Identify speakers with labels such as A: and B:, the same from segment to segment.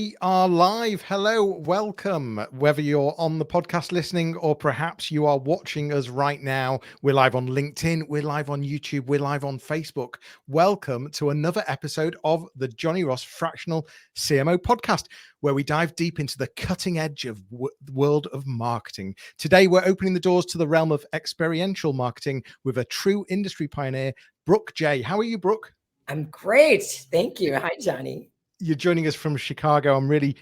A: We are live. Hello, welcome. Whether you're on the podcast listening or perhaps you are watching us right now, we're live on LinkedIn, we're live on YouTube, we're live on Facebook. Welcome to another episode of the Johnny Ross Fractional CMO podcast, where we dive deep into the cutting edge of the world of marketing. Today, we're opening the doors to the realm of experiential marketing with a true industry pioneer, Brook J. How are you, Brook?
B: I'm great. Thank you. Hi, Johnny.
A: You're joining us from Chicago. I'm really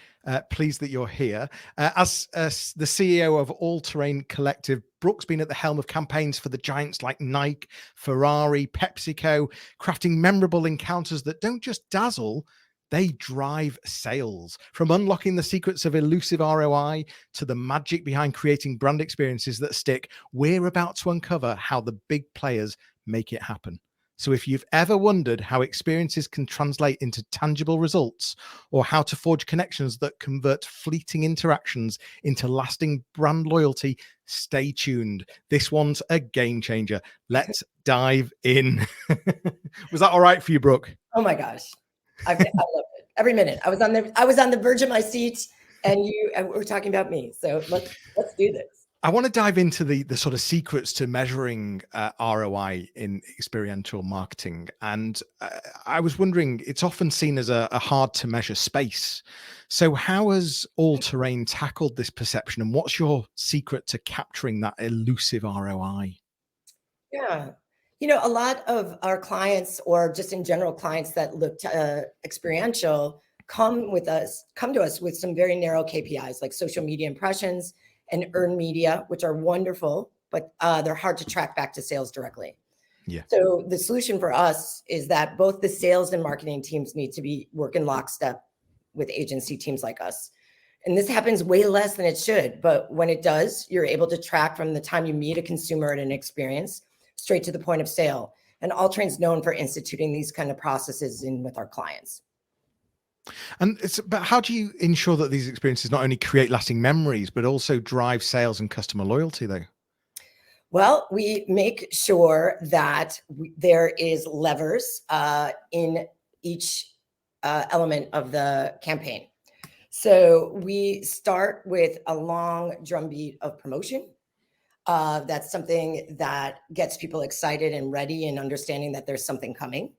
A: pleased that you're here. As the CEO of All Terrain Collective, Brook's been at the helm of campaigns for the giants like Nike, Ferrari, PepsiCo, crafting memorable encounters that don't just dazzle, they drive sales. From unlocking the secrets of elusive ROI to the magic behind creating brand experiences that stick, we're about to uncover how the big players make it happen. So if you've ever wondered how experiences can translate into tangible results, or how to forge connections that convert fleeting interactions into lasting brand loyalty, stay tuned. This one's a game changer. Let's dive in. Was that all right for you, Brook?
B: Oh my gosh. I loved it. Every minute. I was on the verge of my seat and we're talking about me. So let's do this.
A: I want to dive into the sort of secrets to measuring ROI in experiential marketing. And I was wondering, it's often seen as a hard to measure space. So how has All Terrain tackled this perception, and what's your secret to capturing that elusive ROI?
B: Yeah. A lot of our clients, or just in general clients that look to experiential, come to us with some very narrow KPIs like social media impressions and earned media, which are wonderful, but they're hard to track back to sales directly.
A: Yeah.
B: So the solution for us is that both the sales and marketing teams need to be working lockstep with agency teams like us. And this happens way less than it should, but when it does, you're able to track from the time you meet a consumer at an experience straight to the point of sale. And All Terrain's known for instituting these kind of processes in with our clients.
A: And but how do you ensure that these experiences not only create lasting memories, but also drive sales and customer loyalty, though?
B: Well, we make sure that there is levers in each element of the campaign. So we start with a long drumbeat of promotion. That's something that gets people excited and ready and understanding that there's something coming.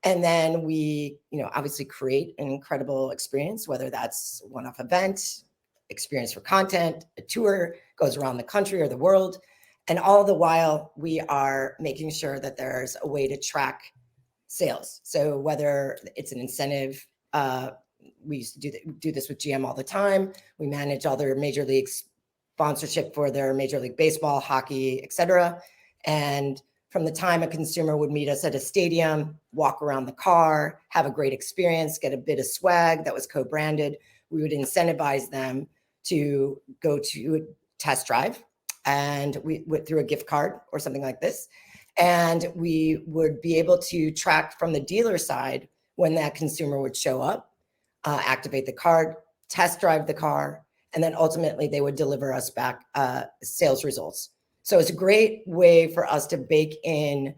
B: And then we, obviously create an incredible experience, whether that's one-off event, experience for content, a tour goes around the country or the world. And all the while we are making sure that there's a way to track sales. So whether it's an incentive, we used to do this with GM all the time. We manage all their major league sponsorship for their Major League Baseball, hockey, et cetera. And from the time a consumer would meet us at a stadium, walk around the car, have a great experience, get a bit of swag that was co-branded, we would incentivize them to go to a test drive, and we went through a gift card or something like this. And we would be able to track from the dealer side when that consumer would show up, activate the card, test drive the car, and then ultimately they would deliver us back sales results. So it's a great way for us to bake in,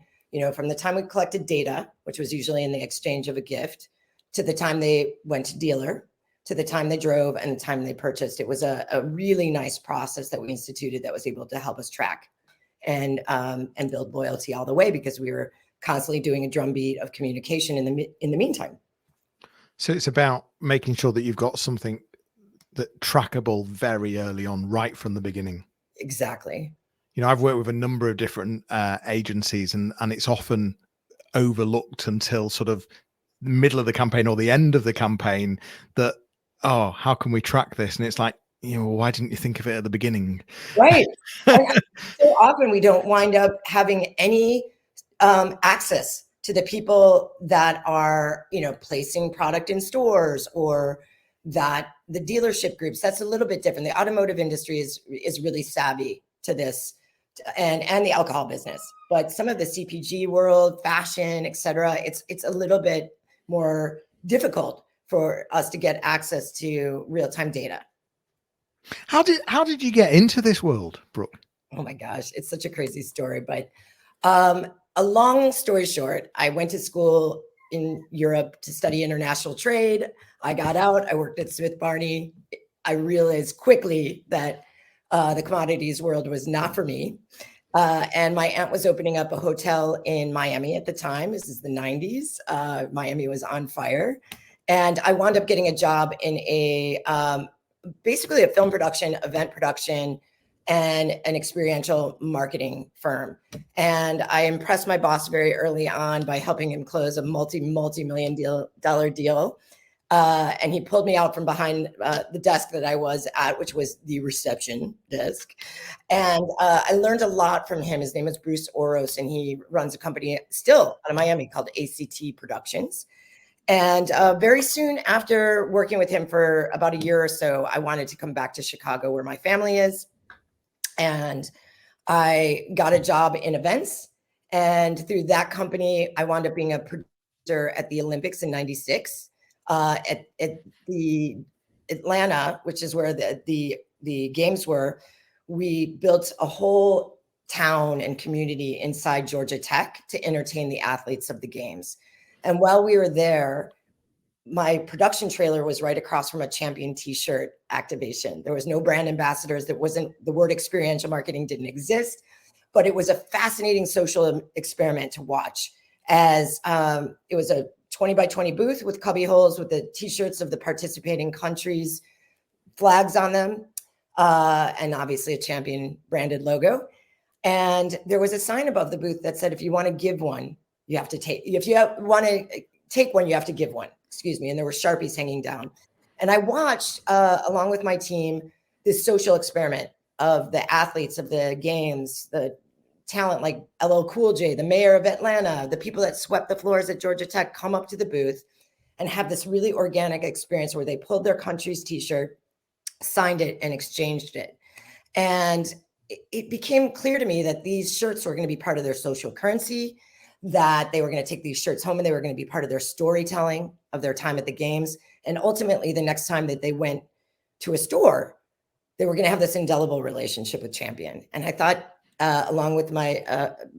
B: from the time we collected data, which was usually in the exchange of a gift, to the time they went to dealer, to the time they drove, and the time they purchased. It was a really nice process that we instituted that was able to help us track and build loyalty all the way, because we were constantly doing a drumbeat of communication in the meantime.
A: So it's about making sure that you've got something that trackable very early on, right from the beginning.
B: Exactly.
A: I've worked with a number of different agencies, and it's often overlooked until sort of the middle of the campaign or the end of the campaign that, oh, how can we track this? And it's like, why didn't you think of it at the beginning?
B: Right. So often we don't wind up having any access to the people that are, placing product in stores, or that the dealership groups. That's a little bit different. The automotive industry is really savvy to this, and the alcohol business, but some of the CPG world, fashion, et cetera, it's a little bit more difficult for us to get access to real-time data.
A: How did you get into this world, Brook?
B: Oh my gosh, it's such a crazy story, but a long story short, I went to school in Europe to study international trade. I got out. I worked at Smith Barney. I realized quickly that the commodities world was not for me. And my aunt was opening up a hotel in Miami at the time. This is the 90s. Miami was on fire. And I wound up getting a job in basically a film production, event production, and an experiential marketing firm. And I impressed my boss very early on by helping him close a multi-million dollar deal. And he pulled me out from behind the desk that I was at, which was the reception desk. And I learned a lot from him. His name is Bruce Oros, and he runs a company still out of Miami called ACT Productions. And very soon after working with him for about a year or so, I wanted to come back to Chicago where my family is. And I got a job in events. And through that company, I wound up being a producer at the Olympics in '96. At the Atlanta, which is where the games were, we built a whole town and community inside Georgia Tech to entertain the athletes of the games. And while we were there, my production trailer was right across from a Champion t-shirt activation. There was no brand ambassadors. There wasn't, the word experiential marketing didn't exist, but it was a fascinating social experiment to watch, as it was a 20 by 20 booth with cubby holes with the t-shirts of the participating countries, flags on them, and obviously a Champion branded logo. And there was a sign above the booth that said, if you want to give one, you have to take, if you want to take one, you have to give one, excuse me. And there were Sharpies hanging down. And I watched, along with my team, this social experiment of the athletes of the games, the talent like LL Cool J, the mayor of Atlanta, the people that swept the floors at Georgia Tech come up to the booth and have this really organic experience where they pulled their country's t-shirt, signed it, and exchanged it. And it became clear to me that these shirts were going to be part of their social currency, that they were going to take these shirts home and they were going to be part of their storytelling of their time at the games. And ultimately, the next time that they went to a store, they were going to have this indelible relationship with Champion. And I thought, along with my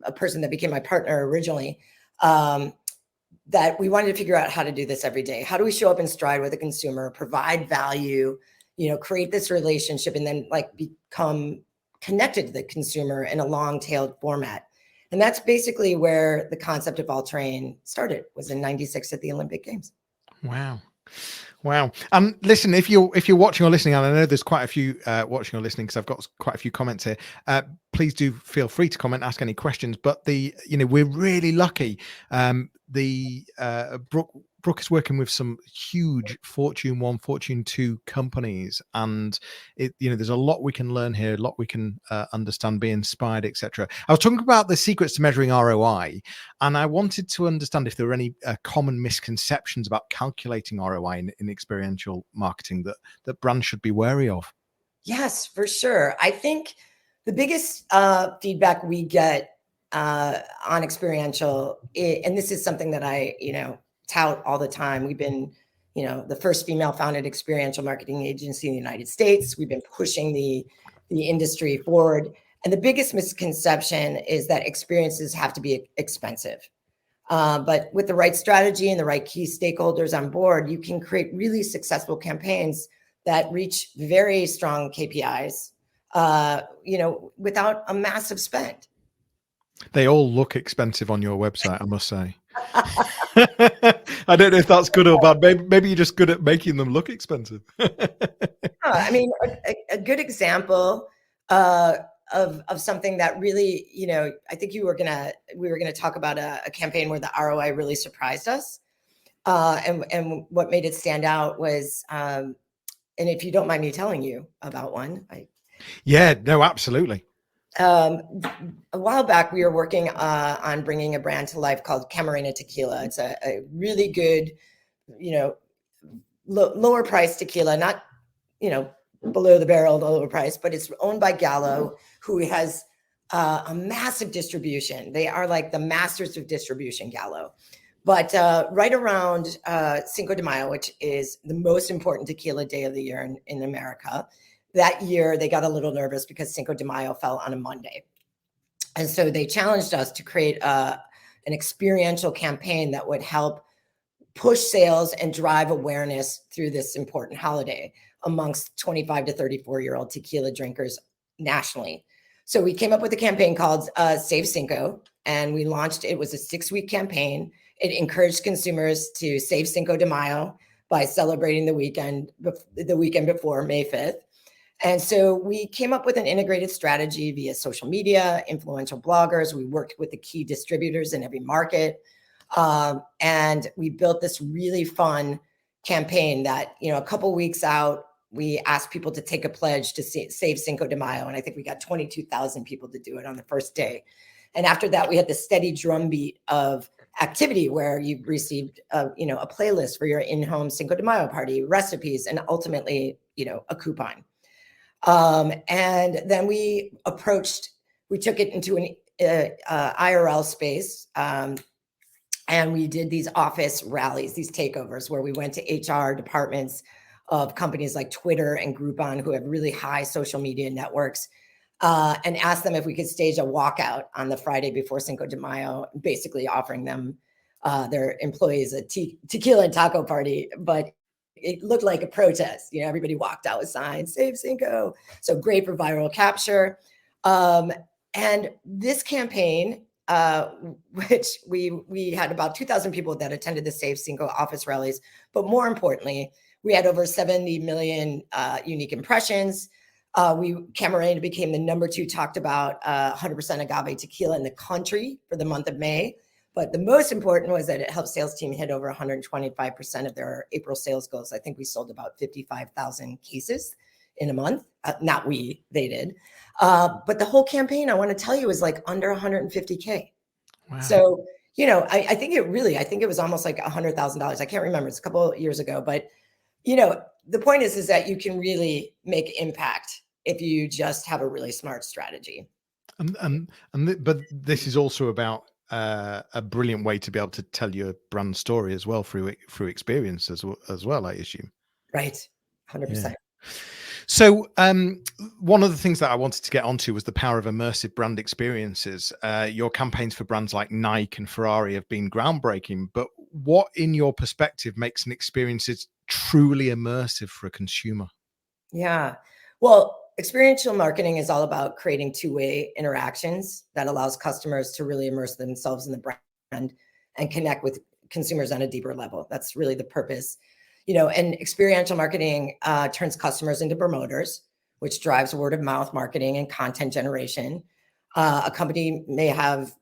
B: a person that became my partner originally, that we wanted to figure out how to do this every day. How do we show up in stride with a consumer, provide value, create this relationship, and then like become connected to the consumer in a long-tailed format. And that's basically where the concept of All Terrain started, was in '96 at the Olympic Games.
A: Wow. Wow. Listen, if you're watching or listening, and I know there's quite a few watching or listening because I've got quite a few comments here, please do feel free to comment, ask any questions. But we're really lucky. Brook is working with some huge Fortune 1, Fortune 2 companies, and there's a lot we can learn here, a lot we can understand, be inspired, etc. I was talking about the secrets to measuring ROI, and I wanted to understand if there were any common misconceptions about calculating ROI in experiential marketing that brands should be wary of.
B: Yes, for sure. I think the biggest feedback we get on experiential, and this is something that I, tout all the time. We've been, the first female founded experiential marketing agency in the United States. We've been pushing the industry forward. And the biggest misconception is that experiences have to be expensive. But with the right strategy and the right key stakeholders on board, you can create really successful campaigns that reach very strong KPIs, without a massive spend.
A: They all look expensive on your website, I must say. I don't know if that's good or bad. Maybe you're just good at making them look expensive.
B: I mean, a good example of something that really, I think we were gonna talk about a campaign where the ROI really surprised us, and what made it stand out was, and if you don't mind me telling you about one,
A: yeah, no, absolutely.
B: A while back, we were working on bringing a brand to life called Camarena Tequila. It's a really good, lower price tequila, not, below the barrel, lower price, but it's owned by Gallo, who has a massive distribution. They are like the masters of distribution, Gallo. But right around Cinco de Mayo, which is the most important tequila day of the year in America, that year, they got a little nervous because Cinco de Mayo fell on a Monday. And so they challenged us to create an experiential campaign that would help push sales and drive awareness through this important holiday amongst 25 to 34-year-old tequila drinkers nationally. So we came up with a campaign called Save Cinco, and we launched. It was a 6-week campaign. It encouraged consumers to save Cinco de Mayo by celebrating the weekend before May 5th. And so we came up with an integrated strategy via social media, influential bloggers. We worked with the key distributors in every market. And we built this really fun campaign that, a couple weeks out, we asked people to take a pledge to save Cinco de Mayo. And I think we got 22,000 people to do it on the first day. And after that, we had the steady drumbeat of activity where you received, a playlist for your in-home Cinco de Mayo party, recipes, and ultimately, a coupon. And then we took it into an IRL space, and we did these office rallies, these takeovers, where we went to HR departments of companies like Twitter and Groupon, who have really high social media networks, and asked them if we could stage a walkout on the Friday before Cinco de Mayo, basically offering them, their employees, a tequila and taco party. But it looked like a protest. Everybody walked out with signs, Save Cinco. So great for viral capture. And this campaign, which we had about 2,000 people that attended the Save Cinco office rallies. But more importantly, we had over 70 million unique impressions. Camarena became the number 2 talked about 100% agave tequila in the country for the month of May. But the most important was that it helped sales team hit over 125% of their April sales goals. I think we sold about 55,000 cases in a month. Not we, they did. But the whole campaign, I want to tell you, is like under 150K. Wow. So, I think it was almost like $100,000. I can't remember. It's a couple of years ago. But, the point is that you can really make impact if you just have a really smart strategy.
A: But this is also about a brilliant way to be able to tell your brand story as well through experience as well, I assume.
B: Right. 100%.
A: Yeah. So one of the things that I wanted to get onto was the power of immersive brand experiences. Your campaigns for brands like Nike and Ferrari have been groundbreaking, but what, in your perspective, makes an experience truly immersive for a consumer?
B: Yeah. Well, experiential marketing is all about creating two-way interactions that allows customers to really immerse themselves in the brand and connect with consumers on a deeper level. That's really the purpose. And experiential marketing turns customers into promoters, which drives word of mouth marketing and content generation. A company may have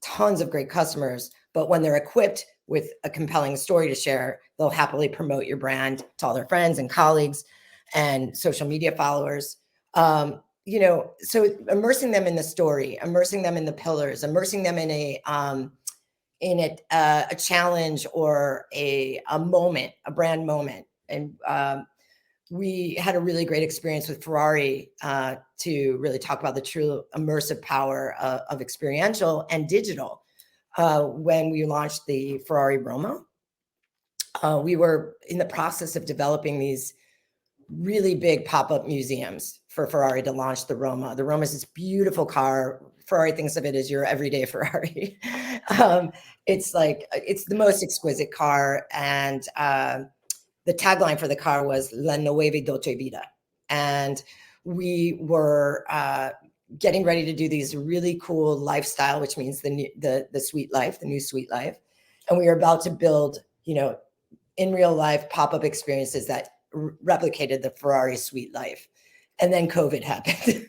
B: tons of great customers, but when they're equipped with a compelling story to share, they'll happily promote your brand to all their friends and colleagues and social media followers. So immersing them in the story, immersing them in the pillars, immersing them in a challenge or a moment, a brand moment. And we had a really great experience with Ferrari to really talk about the true immersive power of experiential and digital. When we launched the Ferrari Roma, we were in the process of developing these really big pop-up museums for Ferrari to launch the Roma. The Roma is this beautiful car. Ferrari thinks of it as your everyday Ferrari. It's the most exquisite car. And the tagline for the car was La Nueva Dolce Vita. And we were getting ready to do these really cool lifestyle, which means the sweet life, the new sweet life. And we were about to build, in real life pop-up experiences that replicated the Ferrari sweet life. And then COVID happened.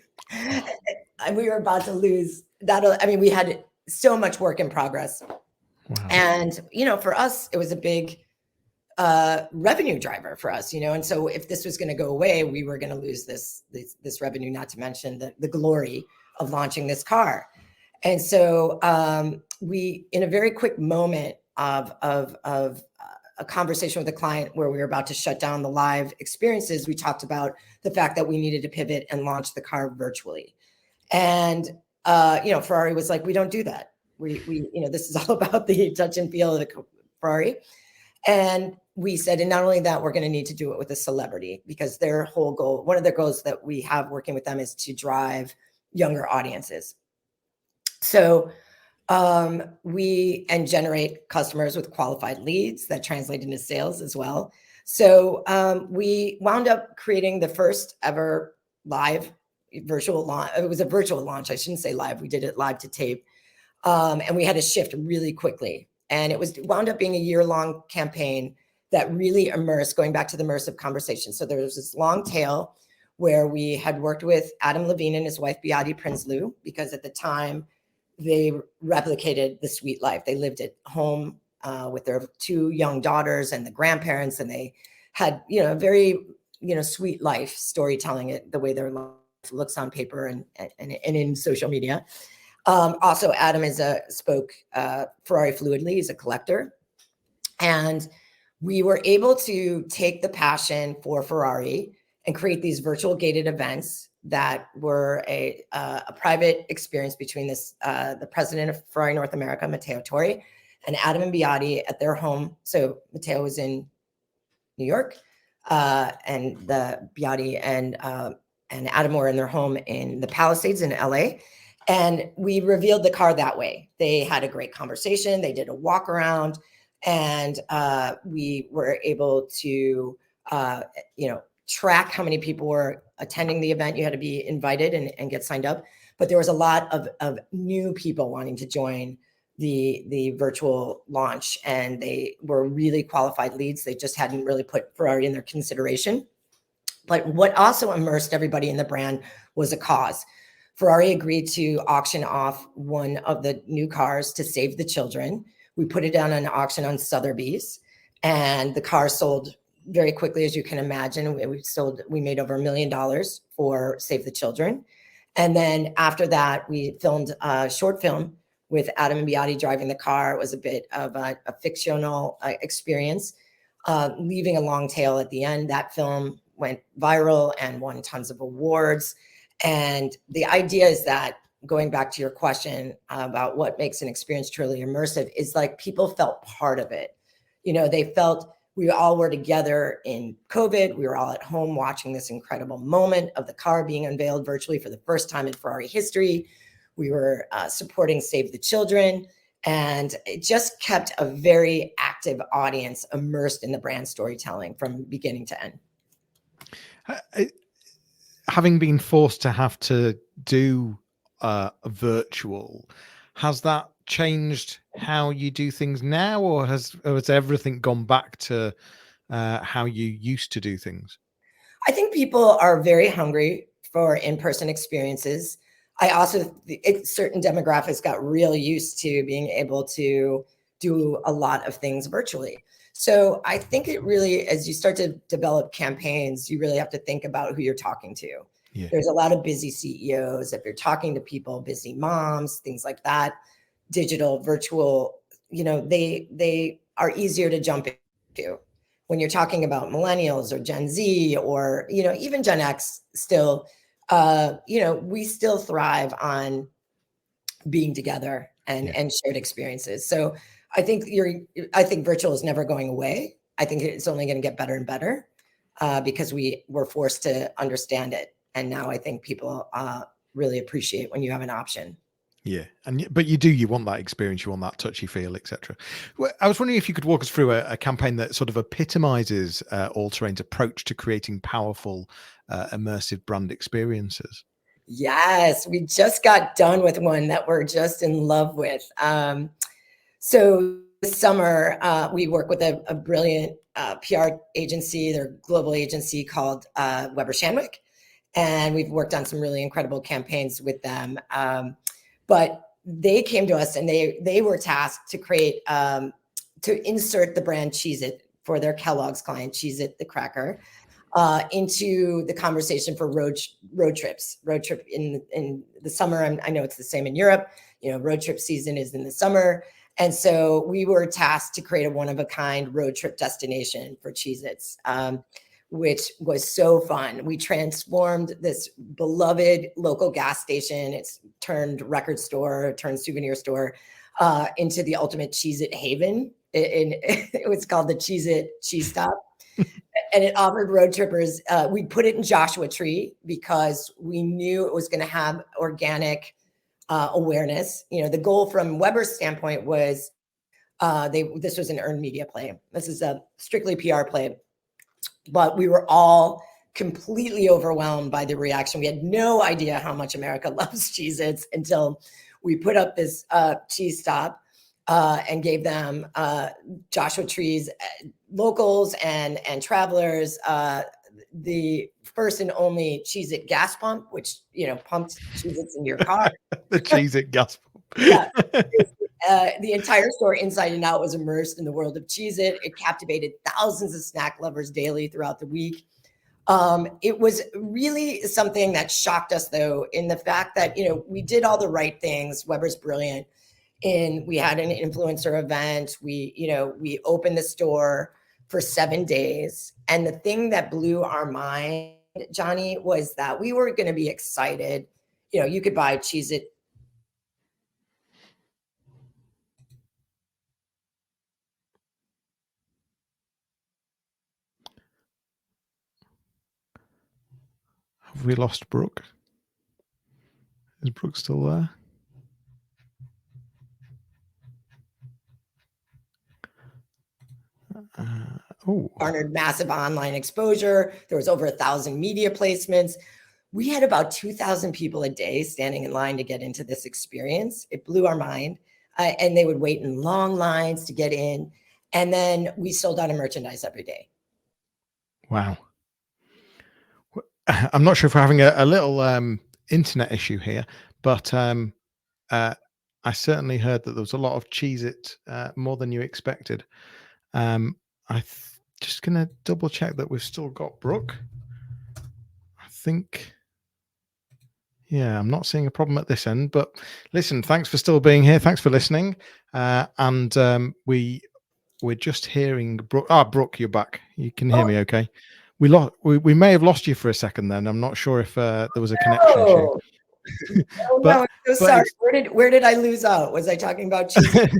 B: And we were about to lose that. I mean, we had so much work in progress. Wow. And, for us, it was a big revenue driver for us, and so if this was going to go away, we were going to lose this revenue, not to mention the glory of launching this car. And so we, in a very quick moment of a conversation with a client where we were about to shut down the live experiences, we talked about the fact that we needed to pivot and launch the car virtually. And, Ferrari was like, we don't do that. We this is all about the touch and feel of the Ferrari. And we said, and not only that, we're going to need to do it with a celebrity, because their whole goal, one of their goals that we have working with them, is to drive younger audiences. So And generate customers with qualified leads that translate into sales as well. So we wound up creating the first ever live virtual launch. It was a virtual launch. I shouldn't say live. We did it live to tape. And we had to shift really quickly. And it wound up being a year-long campaign that really immersed, going back to the immersive conversation. So there was this long tail where we had worked with Adam Levine and his wife, Beate Prinsloo, because at the time they replicated the sweet life. They lived at home with their 2 young daughters and the grandparents, and they had, a very, sweet life, storytelling it the way their life looks on paper and in social media. Also, Adam spoke Ferrari fluidly. He's a collector. And we were able to take the passion for Ferrari and create these virtual gated events that were a private experience between the president of Ferrari North America, Matteo Torri, and Adam and Beate at their home. So Matteo was in New York, and the Beate and Adam were in their home in the Palisades in LA. And we revealed the car that way. They had a great conversation. They did a walk around, and we were able to, track how many people were attending the event. You had to be invited and get signed up. But there was a lot of new people wanting to join the virtual launch, and they were really qualified leads. They just hadn't really put Ferrari in their consideration. But what also immersed everybody in the brand was a cause. Ferrari agreed to auction off one of the new cars to save the children. We put it down on auction on Sotheby's, and the car sold very quickly, as you can imagine. We made over $1 million for Save the Children. And then after that, we filmed a short film with Adam and Beate driving the car. It was a bit of a fictional experience, leaving a long tail at the end. That film went viral and won tons of awards. And the idea is that, going back to your question about what makes an experience truly immersive, is like people felt part of it. They felt we all were together in COVID. We were all at home watching this incredible moment of the car being unveiled virtually for the first time in Ferrari history. We were supporting Save the Children, and it just kept a very active audience immersed in the brand storytelling from beginning to end.
A: Having been forced to have to do a virtual, has that changed how you do things now, or has everything gone back to how you used to do things?
B: I think people are very hungry for in-person experiences. I also, certain demographics got real used to being able to do a lot of things virtually. So I think it really, as you start to develop campaigns, you really have to think about who you're talking to. Yeah. There's a lot of busy CEOs. If you're talking to people, busy moms, things like that, digital, virtual, they are easier to jump into. When you're talking about millennials or Gen Z or, even Gen X still, we still thrive on being together and shared experiences. So I think virtual is never going away. I think it's only going to get better and better because we were forced to understand it. And now I think people really appreciate when you have an option.
A: Yeah. But you want that experience, you want that touchy feel, etc. Well, I was wondering if you could walk us through a campaign that sort of epitomizes All Terrain's approach to creating powerful, immersive brand experiences.
B: Yes, we just got done with one that we're just in love with. So this summer, we work with a brilliant PR agency, their global agency called Weber Shandwick. And we've worked on some really incredible campaigns with them. But they came to us and they were tasked to create, to insert the brand Cheez-It for their Kellogg's client, Cheez-It, the cracker, into the conversation for road trips. Road trip in the summer. I know it's the same in Europe. Road trip season is in the summer. And so we were tasked to create a one-of-a-kind road trip destination for Cheez-Its, which was so fun. We transformed this beloved local gas station. It's turned record store, turned souvenir store, into the ultimate Cheez-It haven. It was called the Cheez-It Cheese Stop. And it offered road trippers. We put it in Joshua Tree because we knew it was going to have organic awareness. The goal from Weber's standpoint was this was an earned media play. This is a strictly PR play, but we were all completely overwhelmed by the reaction. We had no idea how much America loves Cheez-Its until we put up this cheese stop and gave them Joshua Tree's locals and travelers the first and only Cheez-It gas pump, which pumped Cheez-Its into your car.
A: The Cheez-It gas pump.
B: Yeah. The entire store inside and out was immersed in the world of Cheez-It. It captivated thousands of snack lovers daily throughout the week. It was really something that shocked us, though, in the fact that, we did all the right things. Weber's brilliant. And we had an influencer event. We opened the store for 7 days. And the thing that blew our mind, Johnny, was that we were going to be excited. You could buy Cheez-It.
A: Have we lost Brook? Is Brook still there?
B: Garnered massive online exposure. There was over 1,000 media placements. We had about 2,000 people a day standing in line to get into this experience. It blew our mind. And they would wait in long lines to get in. And then we sold out of merchandise every day.
A: Wow. I'm not sure if we're having a little internet issue here, but I certainly heard that there was a lot of Cheez-It, more than you expected. Just going to double check that we've still got Brook. I think, yeah, I'm not seeing a problem at this end, but listen, thanks for still being here. Thanks for listening. And we're just hearing Brook. Brook, you're back. You can hear me okay? We may have lost you for a second then. I'm not sure if there was a connection issue.
B: No, I'm so sorry. Where did I lose out? Was I talking about Cheez-It?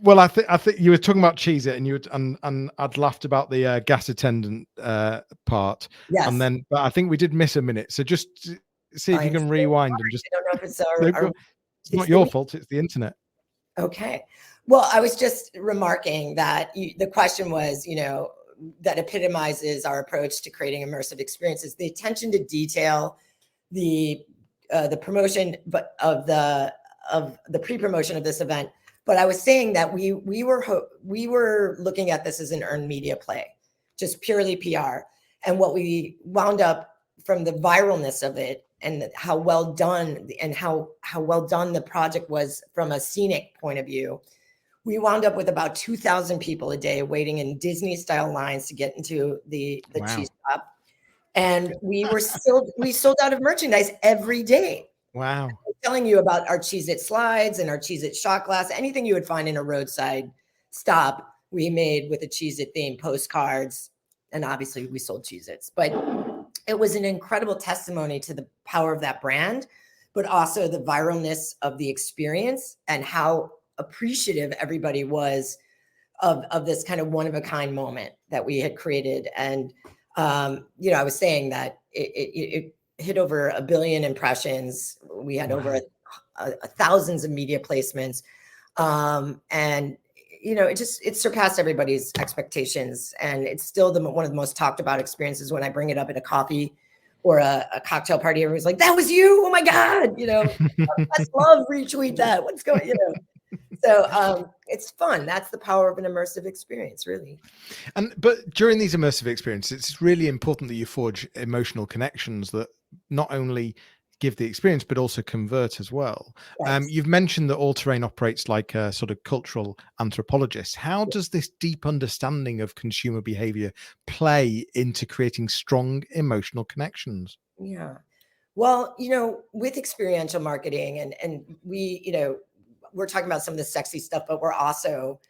A: Well, I think you were talking about Cheez-It, and I'd laughed about the gas attendant part.
B: Yes.
A: And then, but I think we did miss a minute. So just see if you can rewind and just.
B: I don't know if it's
A: it's not your fault. It's the internet.
B: Okay. Well, I was just remarking that the question was, that epitomizes our approach to creating immersive experiences: the attention to detail, the promotion, but of the pre-promotion of this event. But I was saying that we were looking at this as an earned media play, just purely PR. And what we wound up from the viralness of it and how well done the project was from a scenic point of view, we wound up with about 2,000 people a day waiting in Disney-style lines to get into the cheese shop. And we sold out of merchandise every day.
A: Wow.
B: I'm telling you about our Cheez-It slides and our Cheez-It shot glass, anything you would find in a roadside stop, we made with a Cheez-It theme, postcards, and obviously we sold Cheez-Its. But it was an incredible testimony to the power of that brand, but also the viralness of the experience and how appreciative everybody was of this kind of one-of-a-kind moment that we had created. And, I was saying that it hit over 1 billion impressions. We had over thousands of media placements. And, it surpassed everybody's expectations. And it's still one of the most talked about experiences when I bring it up at a coffee or a cocktail party. Everyone's like, that was you. Oh my God. Let's love retweet that. What's going, So it's fun. That's the power of an immersive experience, really.
A: But during these immersive experiences, it's really important that you forge emotional connections that not only give the experience, but also convert as well. Yes. You've mentioned that All Terrain operates like a sort of cultural anthropologist. How does this deep understanding of consumer behavior play into creating strong emotional connections?
B: Yeah. Well, with experiential marketing and we, we're talking about some of the sexy stuff, but we're also,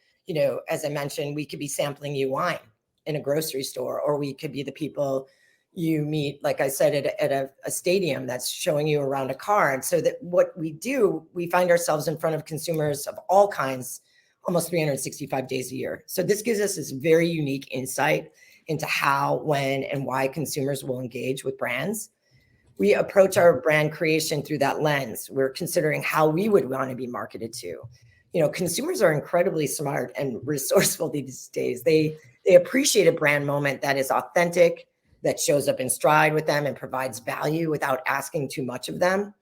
B: as I mentioned, we could be sampling you wine in a grocery store, or we could be the people you meet, like I said, at a stadium that's showing you around a car. And so that what we do, we find ourselves in front of consumers of all kinds, almost 365 days a year. So this gives us this very unique insight into how, when, and why consumers will engage with brands. we approach our brand creation through that lens. We're considering how we would want to be marketed to. Consumers are incredibly smart and resourceful these days. They appreciate a brand moment that is authentic, that shows up in stride with them and provides value without asking too much of them.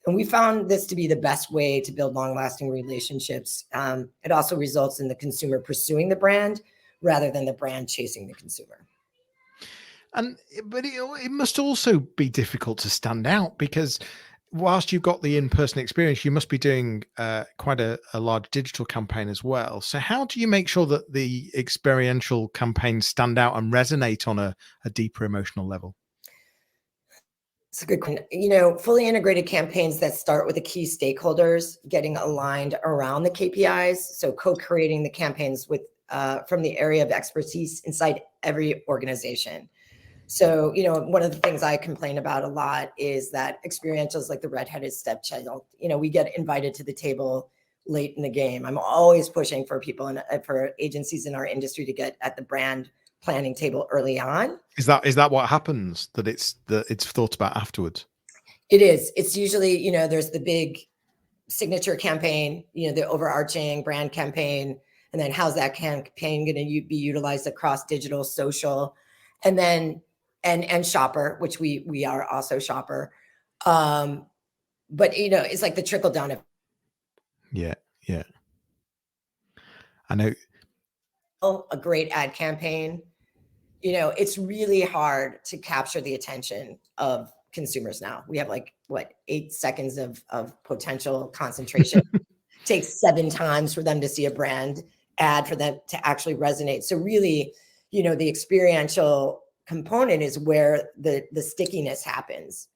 B: And we found this to be the best way to build long-lasting relationships. It also results in the consumer pursuing the brand rather than the brand chasing the consumer.
A: But it must also be difficult to stand out, because whilst you've got the in-person experience, you must be doing quite a large digital campaign as well. So how do you make sure that the experiential campaigns stand out and resonate on a deeper emotional level?
B: It's a good question. Fully integrated campaigns that start with the key stakeholders getting aligned around the KPIs. So co-creating the campaigns with from the area of expertise inside every organization. So, one of the things I complain about a lot is that experientials like the redheaded stepchild, we get invited to the table late in the game. I'm always pushing for people and for agencies in our industry to get at the brand planning table early on.
A: Is that what happens? That it's thought about afterwards?
B: It is. It's usually, there's the big signature campaign, the overarching brand campaign, and then how's that campaign going to be utilized across digital, social, and then and shopper, which we are also shopper. But it's like the trickle down of
A: Yeah. I know
B: a great ad campaign. It's really hard to capture the attention of consumers now. We have 8 seconds of potential concentration. Takes 7 times for them to see a brand ad for them to actually resonate. So really, the experiential component is where the stickiness happens.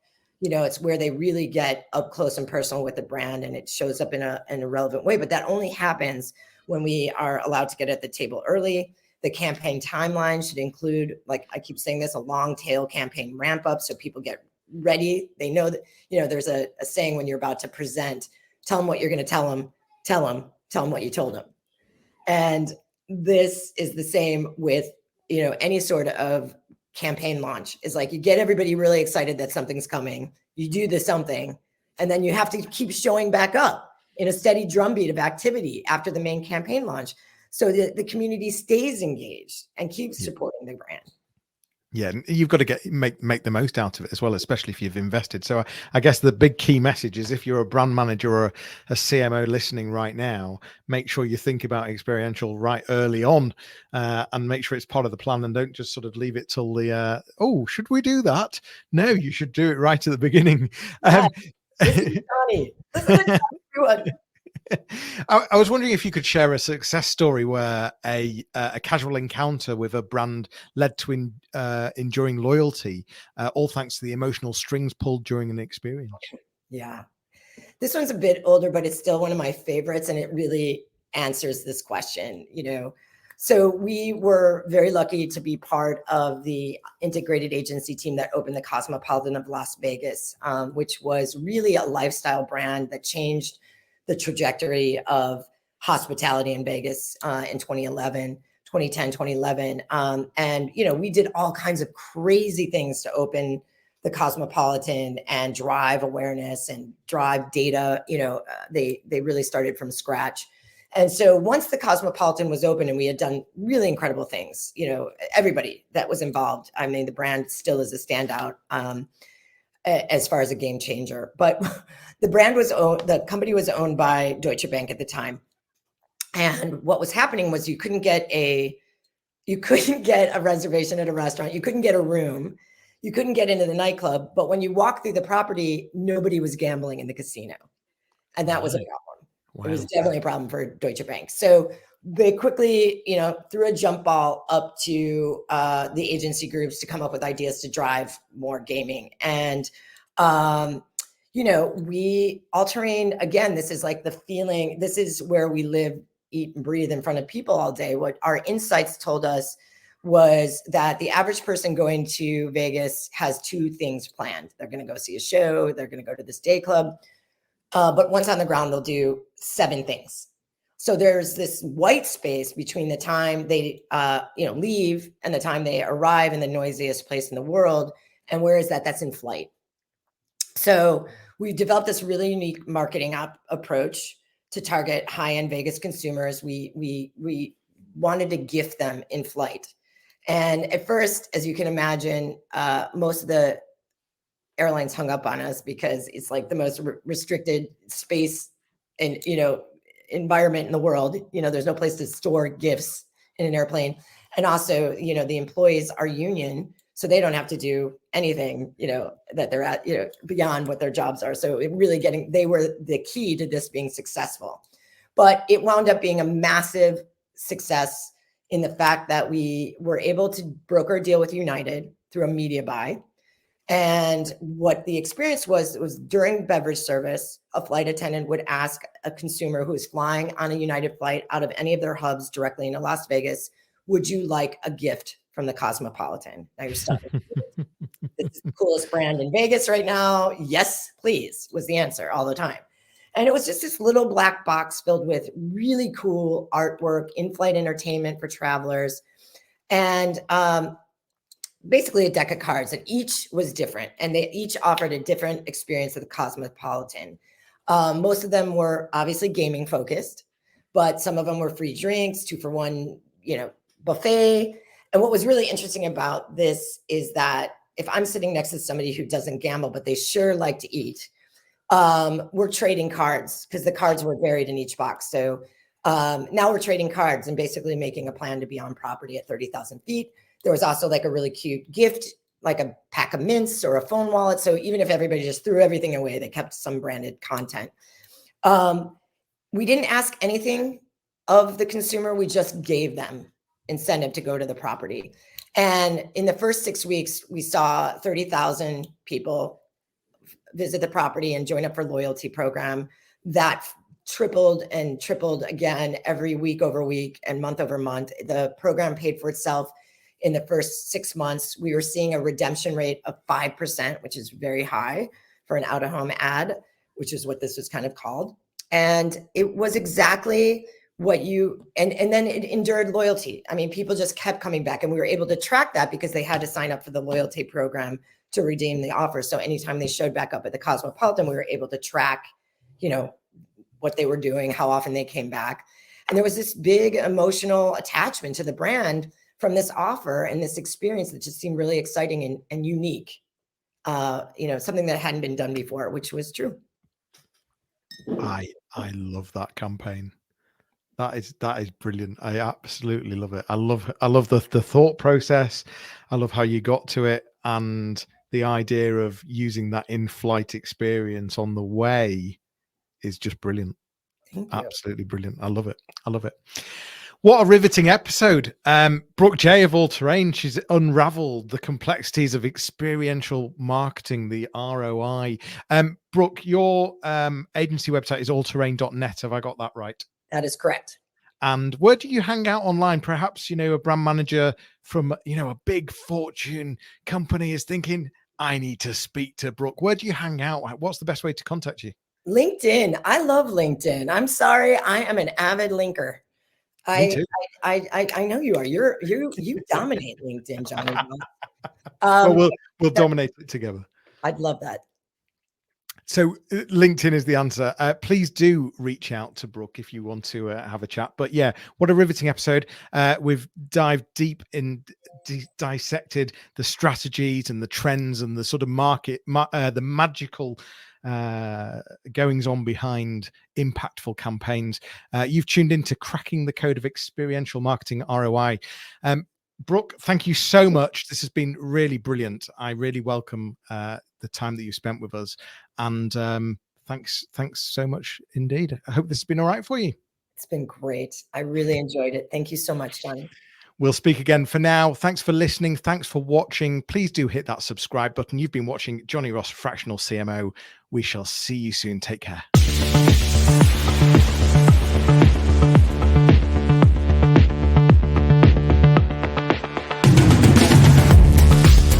B: It's where they really get up close and personal with the brand, and it shows up in a relevant way. But that only happens when we are allowed to get at the table early. The campaign timeline should include, like I keep saying this, a long tail campaign ramp up so people get ready. They know that, there's a saying when you're about to present, tell them what you're going to tell them what you told them. And this is the same with, any sort of campaign launch. Is like you get everybody really excited that something's coming, you do the something, and then you have to keep showing back up in a steady drumbeat of activity after the main campaign launch so that the community stays engaged and keeps supporting the brand.
A: Yeah, you've got to make the most out of it as well, especially if you've invested. So I guess the big key message is, if you're a brand manager or a CMO listening right now, make sure you think about experiential right early on, and make sure it's part of the plan, and don't just sort of leave it till the, should we do that? No, you should do it right at the beginning.
B: This is Johnny. This is everyone.
A: I was wondering if you could share a success story where a casual encounter with a brand led to enduring loyalty, all thanks to the emotional strings pulled during an experience.
B: Yeah. This one's a bit older, but it's still one of my favorites, and it really answers this question. So we were very lucky to be part of the integrated agency team that opened the Cosmopolitan of Las Vegas, which was really a lifestyle brand that changed the trajectory of hospitality in Vegas in 2010, 2011. And, we did all kinds of crazy things to open the Cosmopolitan and drive awareness and drive data. They really started from scratch. And so once the Cosmopolitan was open and we had done really incredible things, everybody that was involved, I mean, the brand still is a standout as far as a game changer. But the company was owned by Deutsche Bank at the time. And what was happening was you couldn't get a reservation at a restaurant. You couldn't get a room. You couldn't get into the nightclub. But when you walk through the property, nobody was gambling in the casino. And that was a problem. Wow. It was definitely a problem for Deutsche Bank. So they quickly, threw a jump ball up to the agency groups to come up with ideas to drive more gaming. And, we all terrain, again, this is like the feeling, this is where we live, eat, and breathe in front of people all day. What our insights told us was that the average person going to Vegas has 2 things planned. They're going to go see a show. They're going to go to this day club. But once on the ground, they'll do 7 things. So there's this white space between the time they, leave and the time they arrive in the noisiest place in the world. And where is that? That's in flight. So we've developed this really unique marketing approach to target high-end Vegas consumers. We wanted to gift them in flight. And at first, as you can imagine, most of the airlines hung up on us because it's like the most restricted space and, environment in the world. There's no place to store gifts in an airplane. And also, the employees are union, so they don't have to do anything, that they're at, beyond what their jobs are. So they were the key to this being successful. But it wound up being a massive success in the fact that we were able to broker a deal with United through a media buy. And what the experience was during beverage service, a flight attendant would ask a consumer who is flying on a United flight out of any of their hubs directly into Las Vegas, would you like a gift from the Cosmopolitan? Now you're stuck. This is the coolest brand in Vegas right now. Yes, please, was the answer all the time. And it was just this little black box filled with really cool artwork, in-flight entertainment for travelers, and basically a deck of cards that each was different. And they each offered a different experience at the Cosmopolitan. Most of them were obviously gaming focused, but some of them were free drinks, 2-for-1, buffet. And what was really interesting about this is that if I'm sitting next to somebody who doesn't gamble, but they sure like to eat, we're trading cards because the cards were buried in each box. So now we're trading cards and basically making a plan to be on property at 30,000 feet. There was also like a really cute gift, like a pack of mints or a phone wallet. So even if everybody just threw everything away, they kept some branded content. We didn't ask anything of the consumer. We just gave them incentive to go to the property. And in the first 6 weeks, we saw 30,000 people visit the property and join up for loyalty program. That tripled and tripled again every week over week and month over month. The program paid for itself in the first 6 months. We were seeing a redemption rate of 5%, which is very high for an out-of-home ad, which is what this was kind of called. And it was exactly what and then it endured loyalty. I mean, people just kept coming back, and we were able to track that because they had to sign up for the loyalty program to redeem the offer. So anytime they showed back up at the Cosmopolitan, we were able to track, what they were doing, how often they came back. And there was this big emotional attachment to the brand from this offer and this experience that just seemed really exciting and unique. Something that hadn't been done before, which was true.
A: I love that campaign. That is brilliant. I absolutely love it. I love the thought process. I love how you got to it, and the idea of using that in-flight experience on the way is just brilliant. Absolutely brilliant. I love it. What a riveting episode. Brook J of All Terrain, she's unraveled the complexities of experiential marketing, the ROI. Brook, your agency website is allterrain.net. Have I got that right?
B: That is correct.
A: And where do you hang out online? Perhaps, a brand manager from, a big fortune company is thinking, I need to speak to Brook. Where do you hang out? What's the best way to contact you?
B: LinkedIn. I love LinkedIn. I'm sorry. I am an avid linker.
A: Me too.
B: I know you are. You dominate LinkedIn, Johnny.
A: Well, we'll dominate it together.
B: I'd love that.
A: So LinkedIn is the answer. Please do reach out to Brook if you want to have a chat. But yeah, what a riveting episode. We've dived deep in, dissected the strategies and the trends and the sort of the magical goings on behind impactful campaigns. You've tuned into Cracking the Code of Experiential Marketing, ROI. Brook, thank you so much. This has been really brilliant. I really welcome the time that you spent with us, and thanks so much indeed. I hope this has been all right for you.
B: It's been great. I really enjoyed it. Thank you so much, Johnny.
A: We'll speak again. For now, thanks for listening. Thanks for watching. Please do hit that subscribe button. You've been watching Johnny Ross, Fractional CMO. We shall see you soon. Take care.